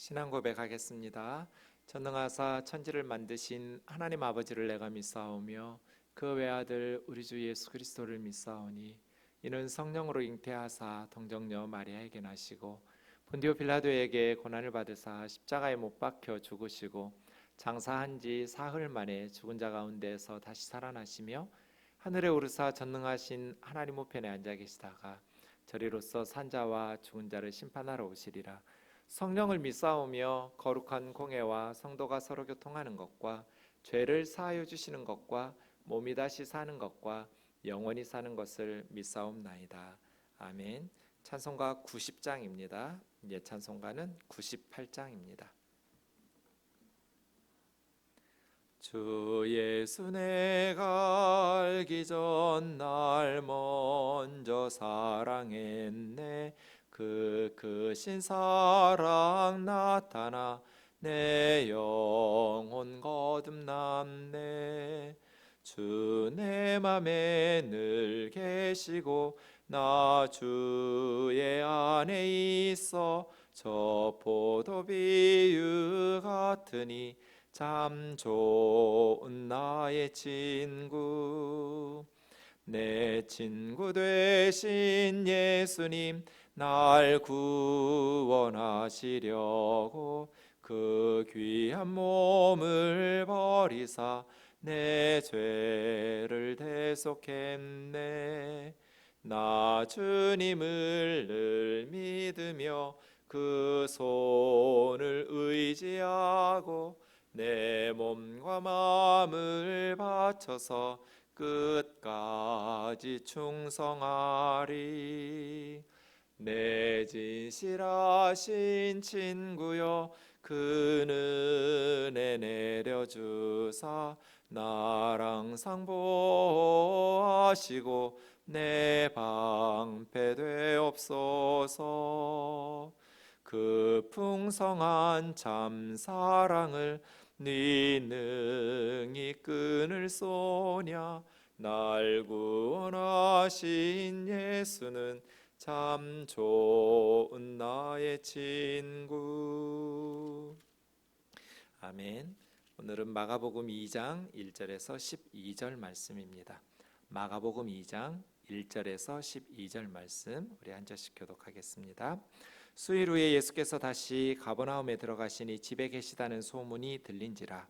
신앙 고백하겠습니다. 전능하사 천지를 만드신 하나님 아버지를 내가 믿사오며 그 외아들 우리 주 예수 그리스도를 믿사오니 이는 성령으로 잉태하사 동정녀 마리아에게 나시고 본디오 빌라도에게 고난을 받으사 십자가에 못 박혀 죽으시고 장사한 지 사흘 만에 죽은 자 가운데서 다시 살아나시며 하늘에 오르사 전능하신 하나님 우편에 앉아 계시다가 저리로서 산자와 죽은 자를 심판하러 오시리라. 성령을 믿사오며 거룩한 공회와 성도가 서로 교통하는 것과 죄를 사하여 주시는 것과 몸이 다시 사는 것과 영원히 사는 것을 믿사옵나이다. 아멘. 찬송가 90장입니다. 이제 찬송가는 98장입니다. 주 예수 내가 알기 전 날 먼저 사랑했네. 그 크신 사랑 나타나 내 영혼 거듭남네. 주 내 맘에 늘 계시고 나 주의 안에 있어 저 포도비유 같으니 참 좋은 나의 친구. 내 친구 되신 예수님 날 구원하시려고 그 귀한 몸을 버리사 내 죄를 대속했네. 나 주님을 늘 믿으며 그 손을 의지하고 내 몸과 마음을 바쳐서 끝까지 충성하리. 내 진실하신 친구여 그 은혜 내려주사 나랑 상보하시고 내 방패 되옵소서. 그 풍성한 참 사랑을 네 능히 끊을 소냐. 날 구원하신 예수는 참 좋은 나의 친구. 아멘. 오늘은 마가복음 2장 1절에서 12절 말씀입니다. 마가복음 2장 1절에서 12절 말씀 우리 한 절씩 교독하겠습니다. 수일 후에 예수께서 다시 가버나움에 들어가시니 집에 계시다는 소문이 들린지라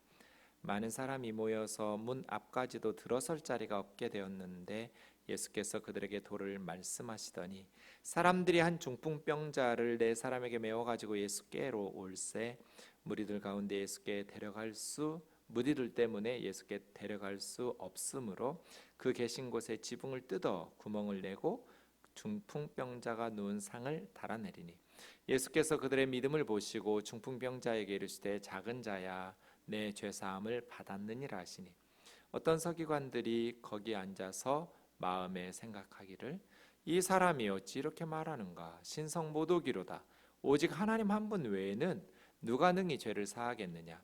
많은 사람이 모여서 문 앞까지도 들어설 자리가 없게 되었는데 예수께서 그들에게 도를 말씀하시더니 사람들이 한 중풍병자를 네 사람에게 메워 가지고 예수께로 올세 무리들 때문에 예수께 데려갈 수 없으므로 그 계신 곳에 지붕을 뜯어 구멍을 내고 중풍병자가 누운 상을 달아내리니 예수께서 그들의 믿음을 보시고 중풍병자에게 이르시되 작은 자야 내 죄사함을 받았느니라 하시니 어떤 서기관들이 거기 앉아서 마음에 생각하기를 이 사람이 어찌 이렇게 말하는가. 신성 모독이로다. 오직 하나님 한 분 외에는 누가 능히 죄를 사하겠느냐.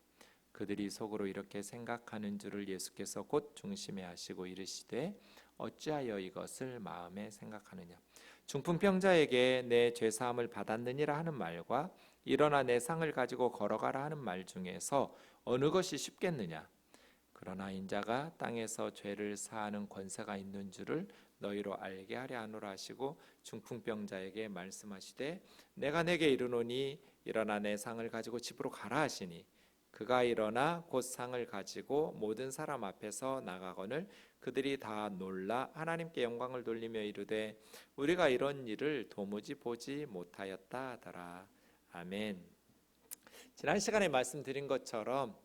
그들이 속으로 이렇게 생각하는 줄을 예수께서 곧 중심에 하시고 이르시되 어찌하여 이것을 마음에 생각하느냐. 중풍병자에게 내 죄사함을 받았느니라 하는 말과 일어나 내 상을 가지고 걸어가라 하는 말 중에서 어느 것이 쉽겠느냐. 그러나 인자가 땅에서 죄를 사하는 권세가 있는 줄을 너희로 알게 하려 하노라 하시고 중풍병자에게 말씀하시되 내가 내게 이르노니 일어나 내 상을 가지고 집으로 가라 하시니 그가 일어나 곧 상을 가지고 모든 사람 앞에서 나가거늘 그들이 다 놀라 하나님께 영광을 돌리며 이르되 우리가 이런 일을 도무지 보지 못하였다 하더라. 아멘. 지난 시간에 말씀드린 것처럼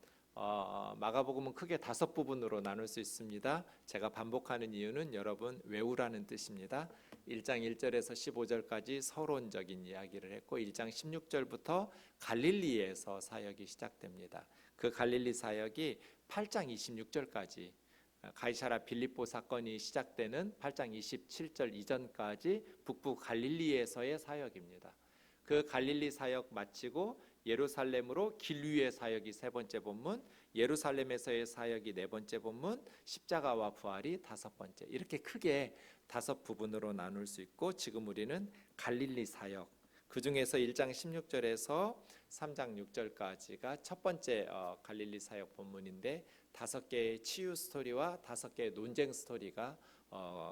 마가복음은 크게 5부분으로 나눌 수 있습니다. 제가 반복하는 이유는 여러분 외우라는 뜻입니다. 1장 1절에서 15절까지 서론적인 이야기를 했고 1장 16절부터 갈릴리에서 사역이 시작됩니다. 그 갈릴리 사역이 8장 26절까지 가이사랴 빌립보 사건이 시작되는 8장 27절 이전까지 북부 갈릴리에서의 사역입니다. 그 갈릴리 사역 마치고 예루살렘으로 길 위의 사역이 3번째 본문, 예루살렘에서의 사역이 4번째 본문, 십자가와 부활이 5번째. 이렇게 크게 5부분으로 나눌 수 있고 지금 우리는 갈릴리 사역, 그 중에서 1장 16절에서 3장 6절까지가 첫 번째 갈릴리 사역 본문인데 5개의 치유 스토리와 5개의 논쟁 스토리가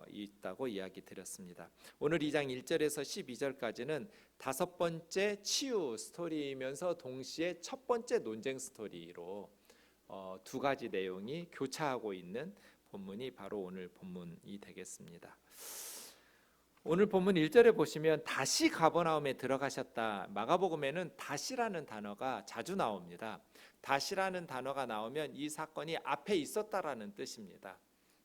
있다고 이야기 드렸습니다. 오늘 2장 1절에서 12절까지는 5번째 치유 스토리이면서 동시에 첫 번째 논쟁 스토리로 두 가지 내용이 교차하고 있는 본문이 바로 오늘 본문이 되겠습니다. 오늘 본문 1절에 보시면 다시 가버나움에 들어가셨다. 마가복음에는 다시라는 단어가 자주 나옵니다. 다시라는 단어가 나오면 이 사건이 앞에 있었다라는 뜻입니다.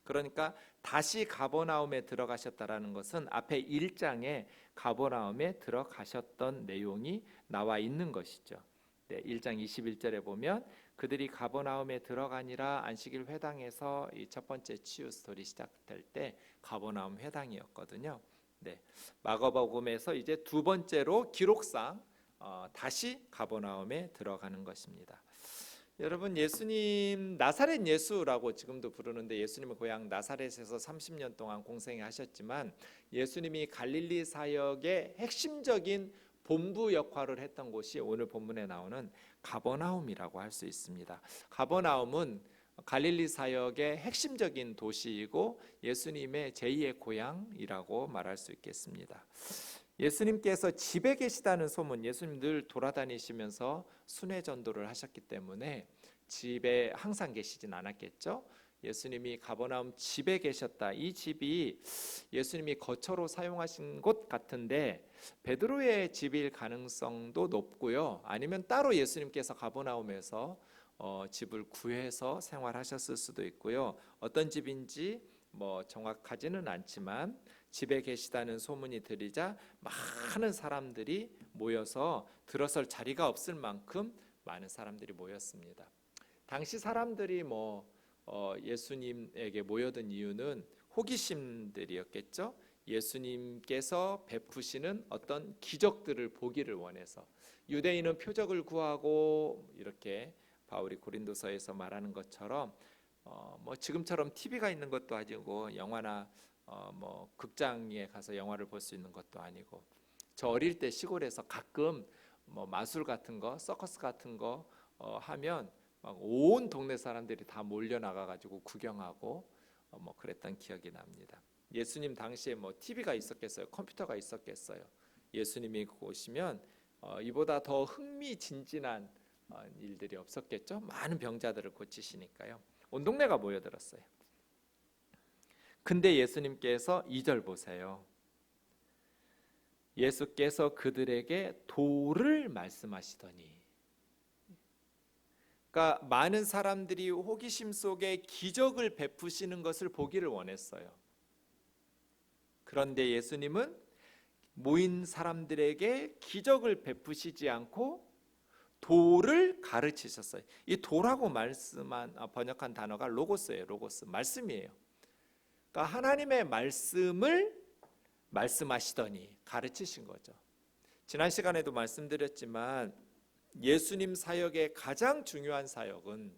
그러니까 다시 가버나움에 들어가셨다라는 것은 앞에 1장에 가버나움에 들어가셨던 내용이 나와 있는 것이죠. 1장 21절에 보면 그들이 가버나움에 들어가니라 안식일 회당에서 이 첫 번째 치유 스토리 시작될 때 가버나움 회당이었거든요. 마가복음에서 이제 두 번째로 기록상 다시 가버나움에 들어가는 것입니다. 여러분, 예수님 나사렛 예수라고 지금도 부르는데 예수님은 고향 나사렛에서 30년 동안 공생하셨지만 예수님이 갈릴리 사역의 핵심적인 본부 역할을 했던 곳이 오늘 본문에 나오는 가버나움이라고 할 수 있습니다. 가버나움은 갈릴리 사역의 핵심적인 도시이고 예수님의 제2의 고향이라고 말할 수 있겠습니다. 예수님께서 집에 계시다는 소문, 예수님 늘 돌아다니시면서 순회 전도를 하셨기 때문에 집에 항상 계시진 않았겠죠. 예수님이 가버나움 집에 계셨다. 이 집이 예수님이 거처로 사용하신 곳 같은데 베드로의 집일 가능성도 높고요. 아니면 따로 예수님께서 가버나움에서 집을 구해서 생활하셨을 수도 있고요. 어떤 집인지 정확하지는 않지만 집에 계시다는 소문이 들리자 많은 사람들이 모여서 들어설 자리가 없을 만큼 많은 사람들이 모였습니다. 당시 사람들이 예수님에게 모여든 이유는 호기심들이었겠죠. 예수님께서 베푸시는 어떤 기적들을 보기를 원해서 유대인은 표적을 구하고 이렇게 바울이 고린도서에서 말하는 것처럼 지금처럼 TV가 있는 것도 아니고 영화나 극장에 가서 영화를 볼 수 있는 것도 아니고 저 어릴 때 시골에서 가끔 마술 같은 거, 서커스 같은 거 하면 막 온 동네 사람들이 다 몰려 나가가지고 구경하고 그랬던 기억이 납니다. 예수님 당시에 TV가 있었겠어요? 컴퓨터가 있었겠어요? 예수님이 오시면 이보다 더 흥미진진한 일들이 없었겠죠. 많은 병자들을 고치시니까요. 온 동네가 모여들었어요. 근데 예수님께서 2절 보세요. 예수께서 그들에게 도를 말씀하시더니, 그러니까 많은 사람들이 호기심 속에 기적을 베푸시는 것을 보기를 원했어요. 그런데 예수님은 모인 사람들에게 기적을 베푸시지 않고 도를 가르치셨어요. 이 도라고 번역한 단어가 로고스예요. 로고스, 말씀이에요. 그러니까 하나님의 말씀을 말씀하시더니 가르치신 거죠. 지난 시간에도 말씀드렸지만 예수님 사역의 가장 중요한 사역은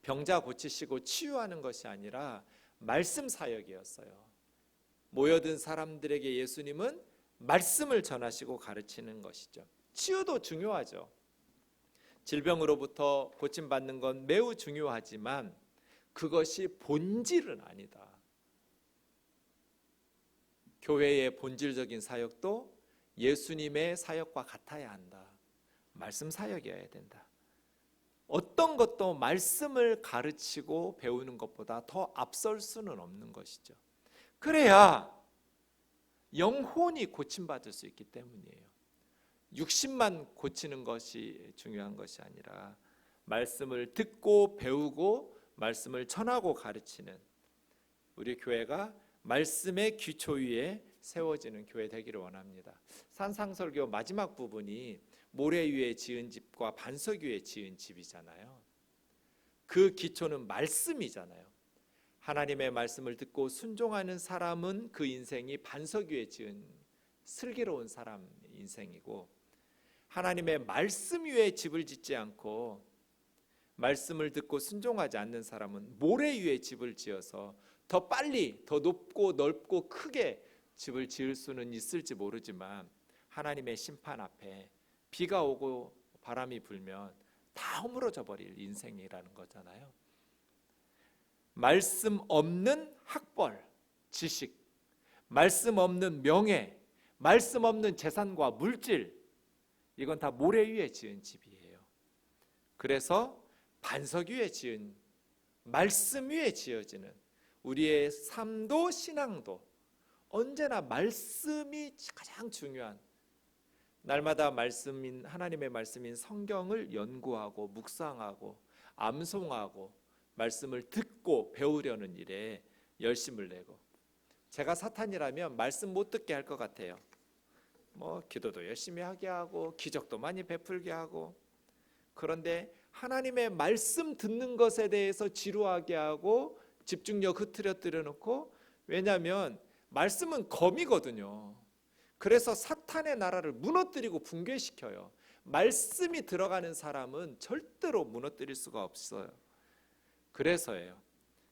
병자 고치시고 치유하는 것이 아니라 말씀 사역이었어요. 모여든 사람들에게 예수님은 말씀을 전하시고 가르치는 것이죠. 치유도 중요하죠. 질병으로부터 고침받는 건 매우 중요하지만 그것이 본질은 아니다. 교회의 본질적인 사역도 예수님의 사역과 같아야 한다. 말씀 사역이어야 된다. 어떤 것도 말씀을 가르치고 배우는 것보다 더 앞설 수는 없는 것이죠. 그래야 영혼이 고침받을 수 있기 때문이에요. 육신만 고치는 것이 중요한 것이 아니라 말씀을 듣고 배우고 말씀을 전하고 가르치는 우리 교회가 말씀의 기초 위에 세워지는 교회 되기를 원합니다. 산상설교 마지막 부분이 모래 위에 지은 집과 반석 위에 지은 집이잖아요. 그 기초는 말씀이잖아요. 하나님의 말씀을 듣고 순종하는 사람은 그 인생이 반석 위에 지은 슬기로운 사람 인생이고, 하나님의 말씀 위에 집을 짓지 않고 말씀을 듣고 순종하지 않는 사람은 모래 위에 집을 지어서 더 빨리 더 높고 넓고 크게 집을 지을 수는 있을지 모르지만 하나님의 심판 앞에 비가 오고 바람이 불면 다 허물어져 버릴 인생이라는 거잖아요. 말씀 없는 학벌, 지식, 말씀 없는 명예, 말씀 없는 재산과 물질, 이건 다 모래 위에 지은 집이에요. 그래서 반석 위에 지은, 말씀 위에 지어지는 우리의 삶도 신앙도 언제나 말씀이 가장 중요한, 날마다 말씀인, 하나님의 말씀인 성경을 연구하고 묵상하고 암송하고 말씀을 듣고 배우려는 일에 열심을 내고, 제가 사탄이라면 말씀 못 듣게 할 것 같아요. 기도도 열심히 하게 하고 기적도 많이 베풀게 하고, 그런데 하나님의 말씀 듣는 것에 대해서 지루하게 하고 집중력 흐트러뜨려 놓고, 왜냐하면 말씀은 검이거든요. 그래서 사탄의 나라를 무너뜨리고 붕괴시켜요. 말씀이 들어가는 사람은 절대로 무너뜨릴 수가 없어요. 그래서예요.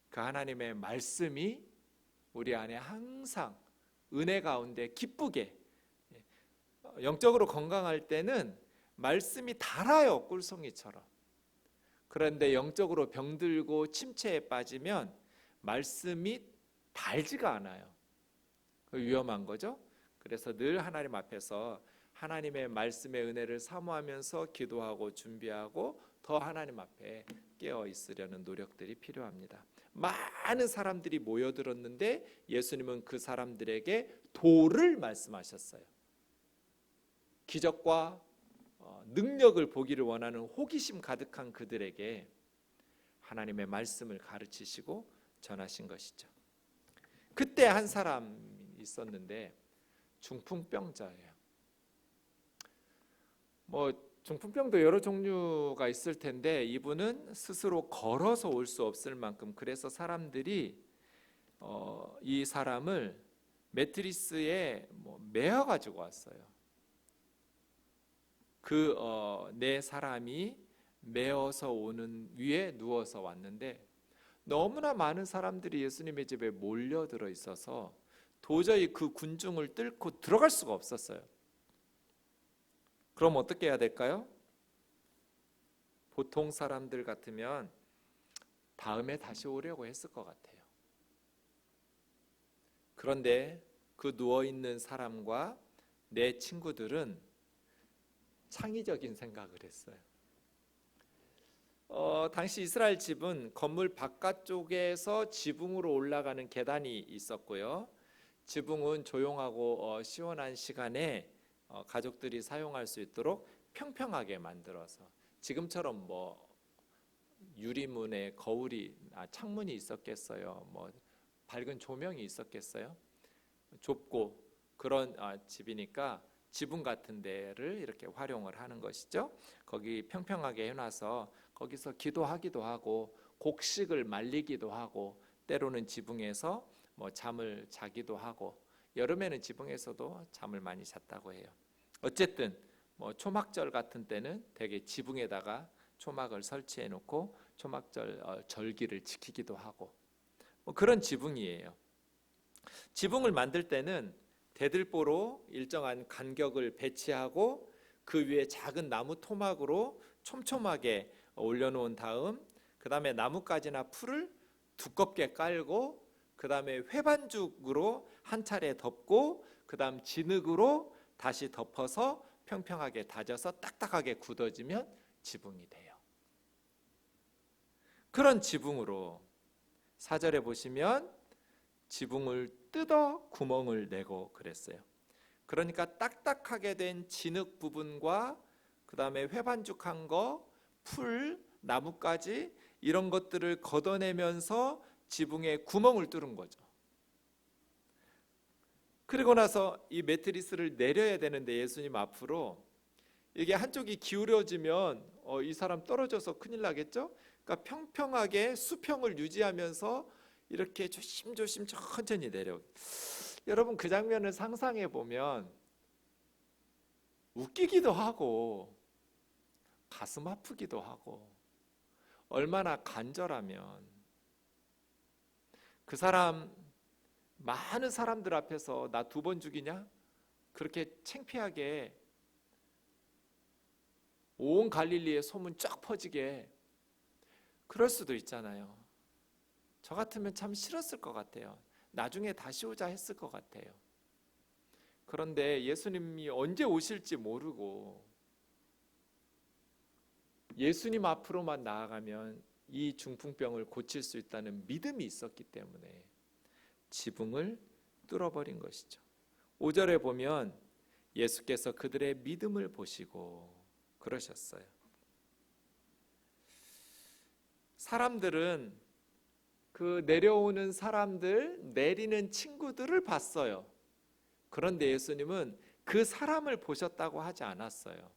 그 하나님의 말씀이 우리 안에 항상 은혜 가운데 기쁘게, 영적으로 건강할 때는 말씀이 달아요, 꿀송이처럼. 그런데 영적으로 병들고 침체에 빠지면 말씀이 달지가 않아요. 위험한 거죠. 그래서 늘 하나님 앞에서 하나님의 말씀의 은혜를 사모하면서 기도하고 준비하고 더 하나님 앞에 깨어 있으려는 노력들이 필요합니다. 많은 사람들이 모여들었는데 예수님은 그 사람들에게 도를 말씀하셨어요. 기적과 능력을 보기를 원하는 호기심 가득한 그들에게 하나님의 말씀을 가르치시고 전하신 것이죠. 그때 한 사람이 있었는데 중풍병자예요. 중풍병도 여러 종류가 있을 텐데 이분은 스스로 걸어서 올 수 없을 만큼, 그래서 사람들이 이 사람을 매트리스에 매어 가지고 왔어요. 그 네 사람이 매어서 오는 위에 누워서 왔는데 너무나 많은 사람들이 예수님의 집에 몰려들어 있어서 도저히 그 군중을 뚫고 들어갈 수가 없었어요. 그럼 어떻게 해야 될까요? 보통 사람들 같으면 다음에 다시 오려고 했을 것 같아요. 그런데 그 누워있는 사람과 내 친구들은 창의적인 생각을 했어요. 당시 이스라엘 집은 건물 바깥쪽에서 지붕으로 올라가는 계단이 있었고요. 지붕은 조용하고 시원한 시간에 가족들이 사용할 수 있도록 평평하게 만들어서, 지금처럼 유리문에 거울이, 창문이 있었겠어요? 밝은 조명이 있었겠어요? 좁고 그런 집이니까 지붕 같은 데를 이렇게 활용을 하는 것이죠. 거기 평평하게 해놔서 거기서 기도하기도 하고 곡식을 말리기도 하고 때로는 지붕에서 잠을 자기도 하고, 여름에는 지붕에서도 잠을 많이 잤다고 해요. 어쨌든 초막절 같은 때는 대개 지붕에다가 초막을 설치해 놓고 초막절 절기를 지키기도 하고 그런 지붕이에요. 지붕을 만들 때는 대들보로 일정한 간격을 배치하고 그 위에 작은 나무 토막으로 촘촘하게 올려놓은 다음, 그 다음에 나뭇가지나 풀을 두껍게 깔고, 그 다음에 회반죽으로 한 차례 덮고, 그 다음 진흙으로 다시 덮어서 평평하게 다져서 딱딱하게 굳어지면 지붕이 돼요. 그런 지붕으로 4절에 보시면 지붕을 뜯어 구멍을 내고 그랬어요. 그러니까 딱딱하게 된 진흙 부분과 그 다음에 회반죽한 거, 풀, 나뭇가지 이런 것들을 걷어내면서 지붕에 구멍을 뚫은 거죠. 그리고 나서 이 매트리스를 내려야 되는데 예수님 앞으로 이게 한쪽이 기울어지면 이 사람 떨어져서 큰일 나겠죠? 그러니까 평평하게 수평을 유지하면서 이렇게 조심조심 천천히 내려. 여러분 그 장면을 상상해 보면 웃기기도 하고 가슴 아프기도 하고, 얼마나 간절하면 그 사람, 많은 사람들 앞에서 나 2번 죽이냐? 그렇게 창피하게 온 갈릴리에 소문 쫙 퍼지게 그럴 수도 있잖아요. 저 같으면 참 싫었을 것 같아요. 나중에 다시 오자 했을 것 같아요. 그런데 예수님이 언제 오실지 모르고 예수님 앞으로만 나아가면 이 중풍병을 고칠 수 있다는 믿음이 있었기 때문에 지붕을 뚫어버린 것이죠. 5절에 보면 예수께서 그들의 믿음을 보시고 그러셨어요. 사람들은 그 내려오는 사람들, 내리는 친구들을 봤어요. 그런데 예수님은 그 사람을 보셨다고 하지 않았어요.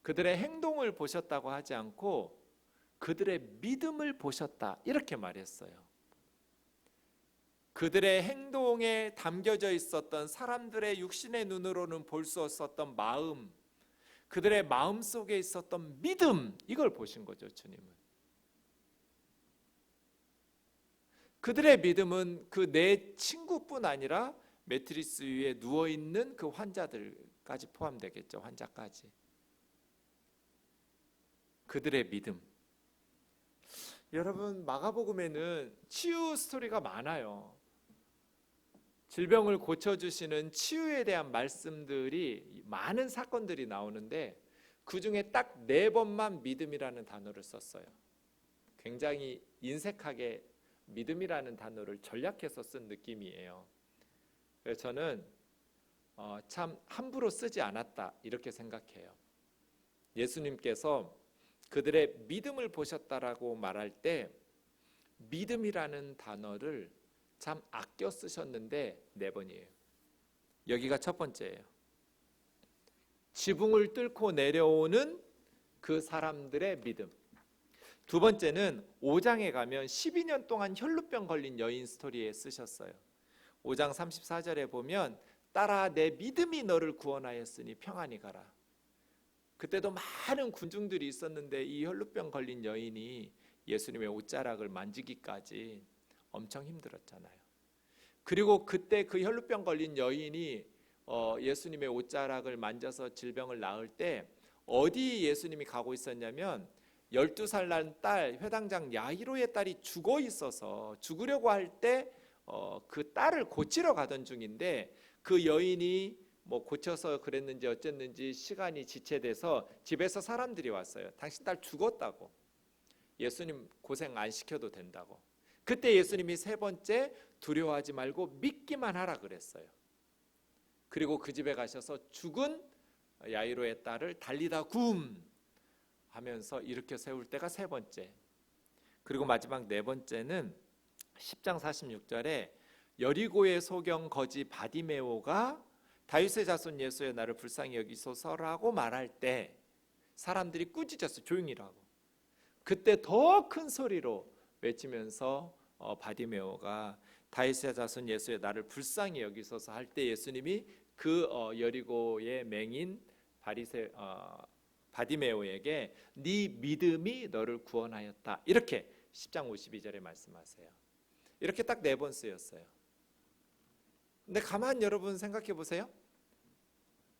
그들의 행동을 보셨다고 하지 않고 그들의 믿음을 보셨다 이렇게 말했어요. 그들의 행동에 담겨져 있었던 사람들의 육신의 눈으로는 볼 수 없었던 마음, 그들의 마음 속에 있었던 믿음, 이걸 보신 거죠. 주님은 그들의 믿음은 그 내 친구뿐 아니라 매트리스 위에 누워있는 그 환자들까지 포함되겠죠. 환자까지. 그들의 믿음. 여러분, 마가복음에는 치유 스토리가 많아요. 질병을 고쳐주시는 치유에 대한 말씀들이, 많은 사건들이 나오는데 그 중에 딱 4번만 믿음이라는 단어를 썼어요. 굉장히 인색하게 믿음이라는 단어를 전략해서 쓴 느낌이에요. 그래서 저는 참 함부로 쓰지 않았다 이렇게 생각해요. 예수님께서 그들의 믿음을 보셨다라고 말할 때 믿음이라는 단어를 참 아껴 쓰셨는데 4번이에요. 여기가 첫 번째예요. 지붕을 뚫고 내려오는 그 사람들의 믿음. 두 번째는 5장에 가면 12년 동안 혈루병 걸린 여인 스토리에 쓰셨어요. 5장 34절에 보면 딸아 내 믿음이 너를 구원하였으니 평안히 가라. 그때도 많은 군중들이 있었는데 이 혈루병 걸린 여인이 예수님의 옷자락을 만지기까지 엄청 힘들었잖아요. 그리고 그때 그 혈루병 걸린 여인이 예수님의 옷자락을 만져서 질병을 나을 때 어디 예수님이 가고 있었냐면 12살 난 딸 회당장 야이로의 딸이 죽어 있어서 죽으려고 할 때 그 딸을 고치러 가던 중인데 그 여인이 뭐 고쳐서 그랬는지 어쨌는지 시간이 지체돼서 집에서 사람들이 왔어요. 당신 딸 죽었다고. 예수님 고생 안 시켜도 된다고. 그때 예수님이 3번째 두려워하지 말고 믿기만 하라 그랬어요. 그리고 그 집에 가셔서 죽은 야이로의 딸을 달리다 굼 하면서 일으켜 세울 때가 3번째. 그리고 마지막 4번째는 10장 46절에 여리고의 소경 거지 바디메오가 다윗의 자손 예수의 나를 불쌍히 여기소서라고 말할 때 사람들이 꾸짖었어요. 조용히라고. 그때 더 큰 소리로 외치면서 바디메오가 다윗의 자손 예수의 나를 불쌍히 여기소서 할 때 예수님이 그 여리고의 맹인 바디메오에게 네 믿음이 너를 구원하였다. 이렇게 10장 52절에 말씀하세요. 이렇게 딱 4번 쓰였어요. 근데 가만 여러분 생각해 보세요.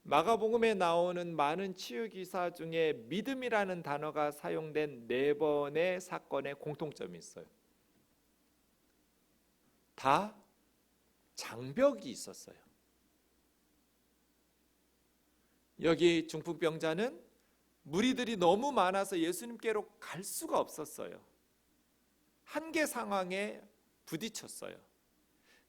마가복음에 나오는 많은 치유 기사 중에 믿음이라는 단어가 사용된 4번의 사건에 공통점이 있어요. 다 장벽이 있었어요. 여기 중풍병자는 무리들이 너무 많아서 예수님께로 갈 수가 없었어요. 한계 상황에 부딪혔어요.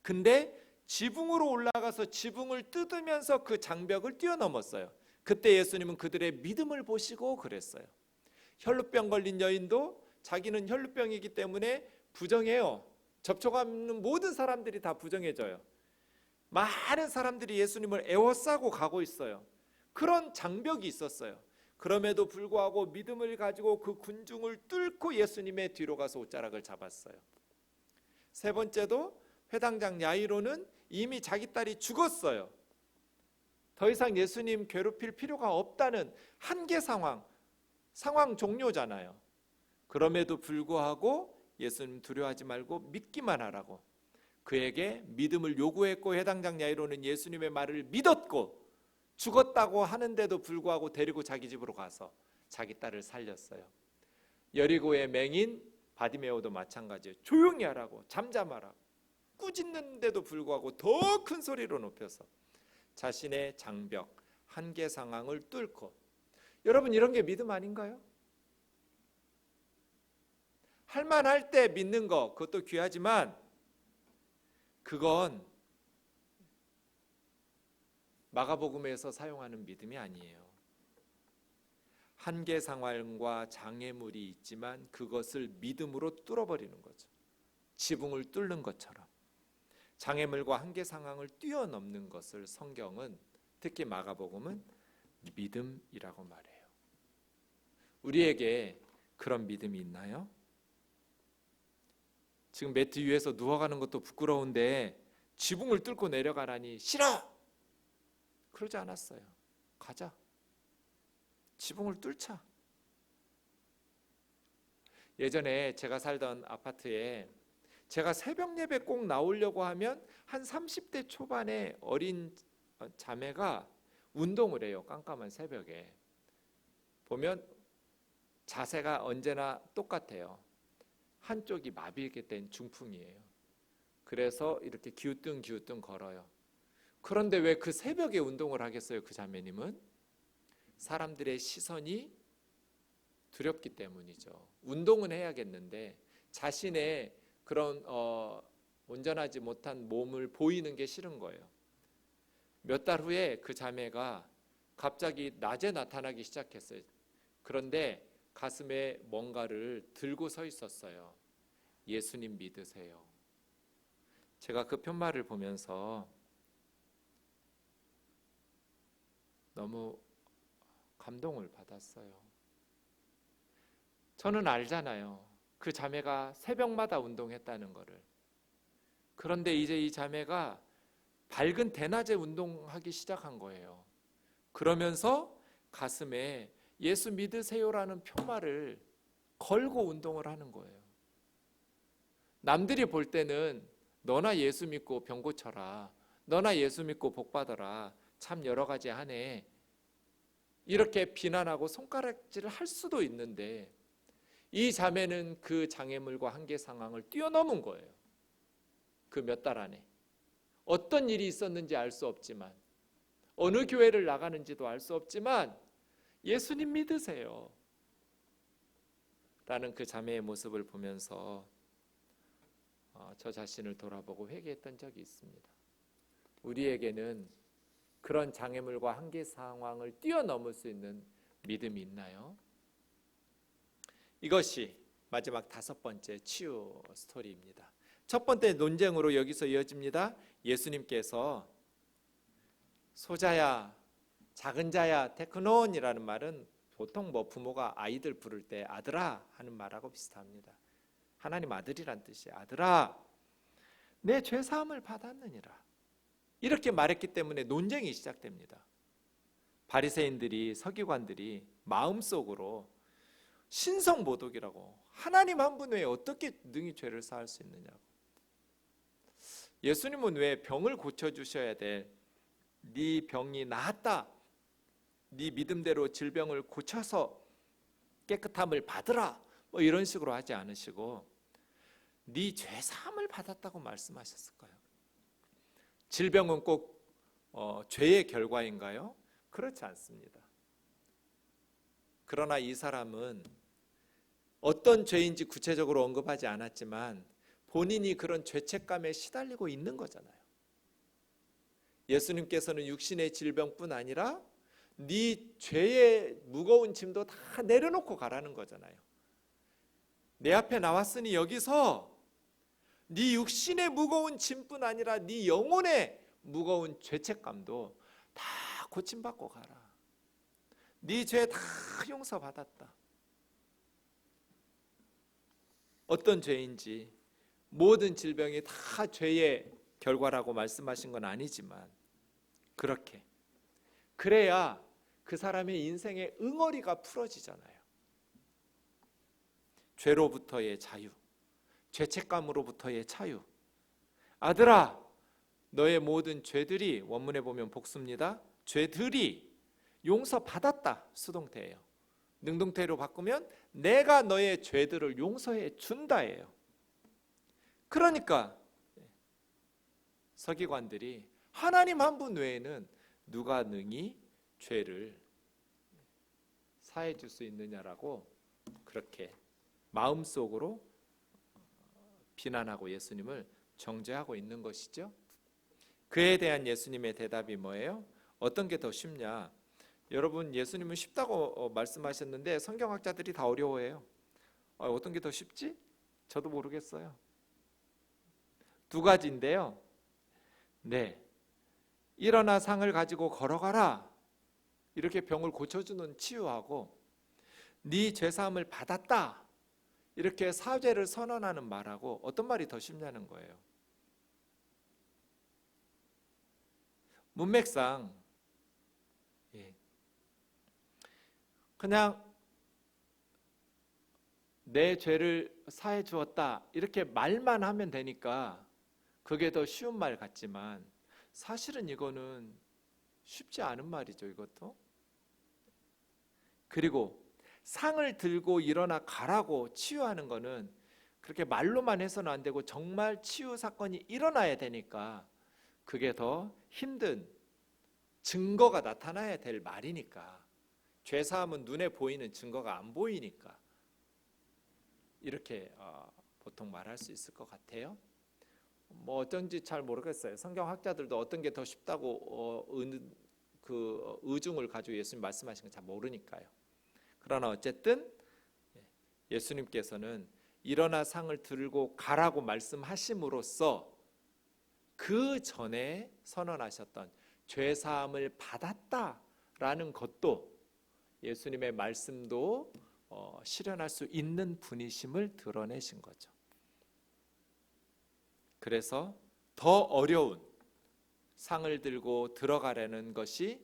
근데 지붕으로 올라가서 지붕을 뜯으면서 그 장벽을 뛰어넘었어요. 그때 예수님은 그들의 믿음을 보시고 그랬어요. 혈루병 걸린 여인도 자기는 혈루병이기 때문에 부정해요. 접촉하는 모든 사람들이 다 부정해져요. 많은 사람들이 예수님을 에워싸고 가고 있어요. 그런 장벽이 있었어요. 그럼에도 불구하고 믿음을 가지고 그 군중을 뚫고 예수님의 뒤로 가서 옷자락을 잡았어요. 3번째도 회당장 야이로는 이미 자기 딸이 죽었어요. 더 이상 예수님 괴롭힐 필요가 없다는 한계 상황 종료잖아요. 그럼에도 불구하고 예수님 두려워하지 말고 믿기만 하라고. 그에게 믿음을 요구했고 해당장 야이로는 예수님의 말을 믿었고 죽었다고 하는데도 불구하고 데리고 자기 집으로 가서 자기 딸을 살렸어요. 여리고의 맹인 바디메오도 마찬가지예요. 조용히 하라고, 잠잠하라고 꾸짖는데도 불구하고 더 큰 소리로 높여서 자신의 장벽, 한계 상황을 뚫고. 여러분, 이런 게 믿음 아닌가요? 할만할 때 믿는 거, 그것도 귀하지만 그건 마가복음에서 사용하는 믿음이 아니에요. 한계 상황과 장애물이 있지만 그것을 믿음으로 뚫어버리는 거죠. 지붕을 뚫는 것처럼 장애물과 한계 상황을 뛰어넘는 것을 성경은, 특히 마가복음은 믿음이라고 말해요. 우리에게 그런 믿음이 있나요? 지금 매트 위에서 누워가는 것도 부끄러운데 지붕을 뚫고 내려가라니 싫어! 그러지 않았어요. 가자. 지붕을 뚫자. 예전에 제가 살던 아파트에 제가 새벽 예배 꼭 나오려고 하면 한 30대 초반의 어린 자매가 운동을 해요. 깜깜한 새벽에. 보면 자세가 언제나 똑같아요. 한쪽이 마비게 된 중풍이에요. 그래서 이렇게 기우뚱기우뚱 걸어요. 그런데 왜 그 새벽에 운동을 하겠어요? 그 자매님은 사람들의 시선이 두렵기 때문이죠. 운동은 해야겠는데 자신의 그런 온전하지 못한 몸을 보이는 게 싫은 거예요. 몇 달 후에 그 자매가 갑자기 낮에 나타나기 시작했어요. 그런데 가슴에 뭔가를 들고 서 있었어요. 예수님 믿으세요. 제가 그 편말을 보면서 너무 감동을 받았어요. 저는 알잖아요. 그 자매가 새벽마다 운동했다는 거를. 그런데 이제 이 자매가 밝은 대낮에 운동하기 시작한 거예요. 그러면서 가슴에 예수 믿으세요라는 표말을 걸고 운동을 하는 거예요. 남들이 볼 때는 너나 예수 믿고 병 고쳐라, 너나 예수 믿고 복 받아라, 참 여러 가지 하네, 이렇게 비난하고 손가락질을 할 수도 있는데 이 자매는 그 장애물과 한계 상황을 뛰어넘은 거예요. 그 몇 달 안에 어떤 일이 있었는지 알 수 없지만, 어느 교회를 나가는지도 알 수 없지만 예수님 믿으세요 라는 그 자매의 모습을 보면서 저 자신을 돌아보고 회개했던 적이 있습니다. 우리에게는 그런 장애물과 한계 상황을 뛰어넘을 수 있는 믿음이 있나요? 이것이 마지막 5번째 치유 스토리입니다. 첫 번째 논쟁으로 여기서 이어집니다. 예수님께서 소자야, 작은 자야, 테크논이라는 말은 보통 부모가 아이들 부를 때 아들아 하는 말하고 비슷합니다. 하나님 아들이란 뜻이에요. 아들아, 내 죄사함을 받았느니라. 이렇게 말했기 때문에 논쟁이 시작됩니다. 바리새인들이, 서기관들이 마음속으로 신성모독이라고, 하나님 한 분 외에 어떻게 능히 죄를 사할 수 있느냐고. 예수님은 왜 병을 고쳐주셔야 돼? 네 병이 나았다, 네 믿음대로 질병을 고쳐서 깨끗함을 받으라, 이런 식으로 하지 않으시고 네 죄사함을 받았다고 말씀하셨을까요? 질병은 꼭 죄의 결과인가요? 그렇지 않습니다. 그러나 이 사람은 어떤 죄인지 구체적으로 언급하지 않았지만 본인이 그런 죄책감에 시달리고 있는 거잖아요. 예수님께서는 육신의 질병뿐 아니라 네 죄의 무거운 짐도 다 내려놓고 가라는 거잖아요. 내 앞에 나왔으니 여기서 네 육신의 무거운 짐뿐 아니라 네 영혼의 무거운 죄책감도 다 고침받고 가라. 네 죄 다 용서받았다. 어떤 죄인지, 모든 질병이 다 죄의 결과라고 말씀하신 건 아니지만 그렇게 그래야 그 사람의 인생의 응어리가 풀어지잖아요. 죄로부터의 자유, 죄책감으로부터의 자유. 아들아, 너의 모든 죄들이, 원문에 보면 복수입니다. 죄들이 용서받았다. 수동태예요. 능동태로 바꾸면 내가 너의 죄들을 용서해 준다예요. 그러니까 서기관들이 하나님 한 분 외에는 누가 능히 죄를 사해 줄 수 있느냐라고 그렇게 마음속으로 비난하고 예수님을 정죄하고 있는 것이죠. 그에 대한 예수님의 대답이 뭐예요? 어떤 게 더 쉽냐? 여러분, 예수님은 쉽다고 말씀하셨는데 성경학자들이 다 어려워해요. 어떤 게 더 쉽지? 저도 모르겠어요. 두 가지인데요. 네, 일어나 상을 가지고 걸어가라, 이렇게 병을 고쳐주는 치유하고, 네 죄사함을 받았다, 이렇게 사죄를 선언하는 말하고 어떤 말이 더 쉽냐는 거예요. 문맥상 그냥 내 죄를 사해 주었다 이렇게 말만 하면 되니까 그게 더 쉬운 말 같지만 사실은 이거는 쉽지 않은 말이죠. 이것도. 그리고 상을 들고 일어나 가라고 치유하는 거는 그렇게 말로만 해서는 안 되고 정말 치유 사건이 일어나야 되니까 그게 더 힘든, 증거가 나타나야 될 말이니까, 죄사함은 눈에 보이는 증거가 안 보이니까 이렇게 보통 말할 수 있을 것 같아요. 뭐 어떤지 잘 모르겠어요. 성경학자들도 어떤 게 더 쉽다고 의중을 가지고 예수님 말씀하신 건 잘 모르니까요. 그러나 어쨌든 예수님께서는 일어나 상을 들고 가라고 말씀하심으로써 그 전에 선언하셨던 죄사함을 받았다라는 것도 예수님의 말씀도 실현할 수 있는 분이심을 드러내신 거죠. 그래서 더 어려운 상을 들고 들어가려는 것이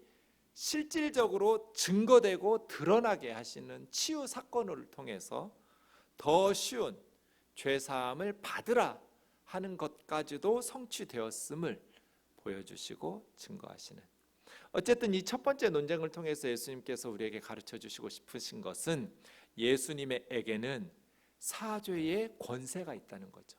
실질적으로 증거되고 드러나게 하시는 치유 사건을 통해서 더 쉬운 죄사함을 받으라 하는 것까지도 성취되었음을 보여주시고 증거하시는, 어쨌든 이 첫 번째 논쟁을 통해서 예수님께서 우리에게 가르쳐 주시고 싶으신 것은 예수님에게는 사죄의 권세가 있다는 거죠.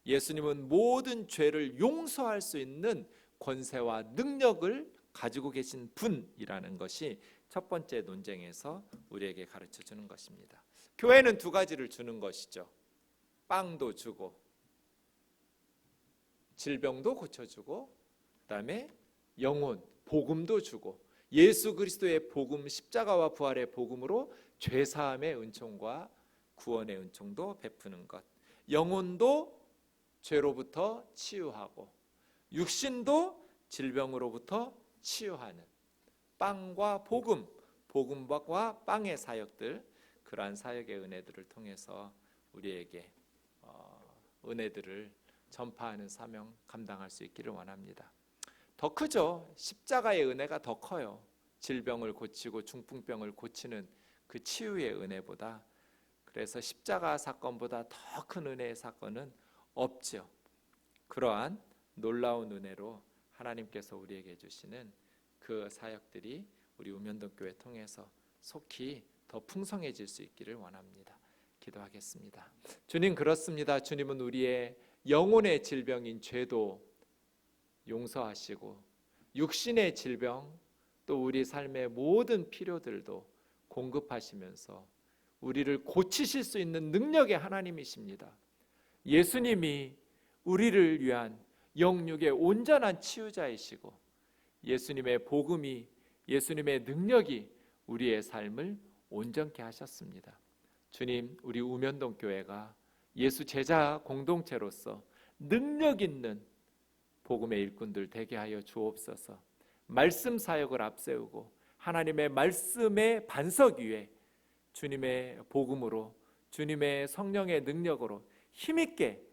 예수님은 모든 죄를 용서할 수 있는 권세와 능력을 가지고 계신 분이라는 것이 첫 번째 논쟁에서 우리에게 가르쳐 주는 것입니다. 교회는 두 가지를 주는 것이죠. 빵도 주고 질병도 고쳐주고 그다음에 영혼, 복음도 주고, 예수 그리스도의 복음, 십자가와 부활의 복음으로 죄사함의 은총과 구원의 은총도 베푸는 것, 영혼도 죄로부터 치유하고 육신도 질병으로부터 치유하는 빵과 복음, 복음과 빵의 사역들, 그러한 사역의 은혜들을 통해서 우리에게 은혜들을 전파하는 사명 감당할 수 있기를 원합니다. 더 크죠. 십자가의 은혜가 더 커요. 질병을 고치고 중풍병을 고치는 그 치유의 은혜보다. 그래서 십자가 사건보다 더 큰 은혜의 사건은 없죠. 그러한 놀라운 은혜로 하나님께서 우리에게 주시는 그 사역들이 우리 우면동교회 통해서 속히 더 풍성해질 수 있기를 원합니다. 기도하겠습니다. 주님, 그렇습니다. 주님은 우리의 영혼의 질병인 죄도 용서하시고 육신의 질병, 또 우리 삶의 모든 필요들도 공급하시면서 우리를 고치실 수 있는 능력의 하나님이십니다. 예수님이 우리를 위한 영육의 온전한 치유자이시고 예수님의 복음이, 예수님의 능력이 우리의 삶을 온전케 하셨습니다. 주님, 우리 우면동 교회가 예수 제자 공동체로서 능력 있는 복음의 일꾼들 되게 하여 주옵소서. 말씀 사역을 앞세우고 하나님의 말씀의 반석 위에 주님의 복음으로, 주님의 성령의 능력으로 힘있게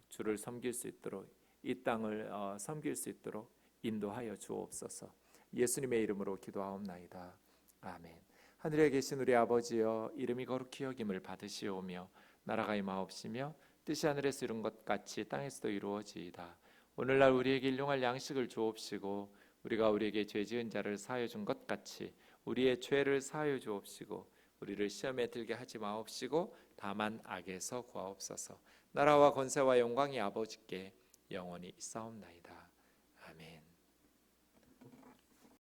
주를 섬길 수 있도록, 이 땅을 섬길 수 있도록 인도하여 주옵소서. 예수님의 이름으로 기도하옵나이다. 아멘. 하늘에 계신 우리 아버지여, 이름이 거룩히 여김을 받으시오며 나라가 임하옵시며 뜻이 하늘에서 이룬 것 같이 땅에서도 이루어지이다. 오늘날 우리에게 일용할 양식을 주옵시고 우리가 우리에게 죄 지은 자를 사하여 준 것 같이 우리의 죄를 사하여 주옵시고 우리를 시험에 들게 하지 마옵시고 다만 악에서 구하옵소서. 나라와 권세와 영광이 아버지께 영원히 있사옵나이다. 아멘.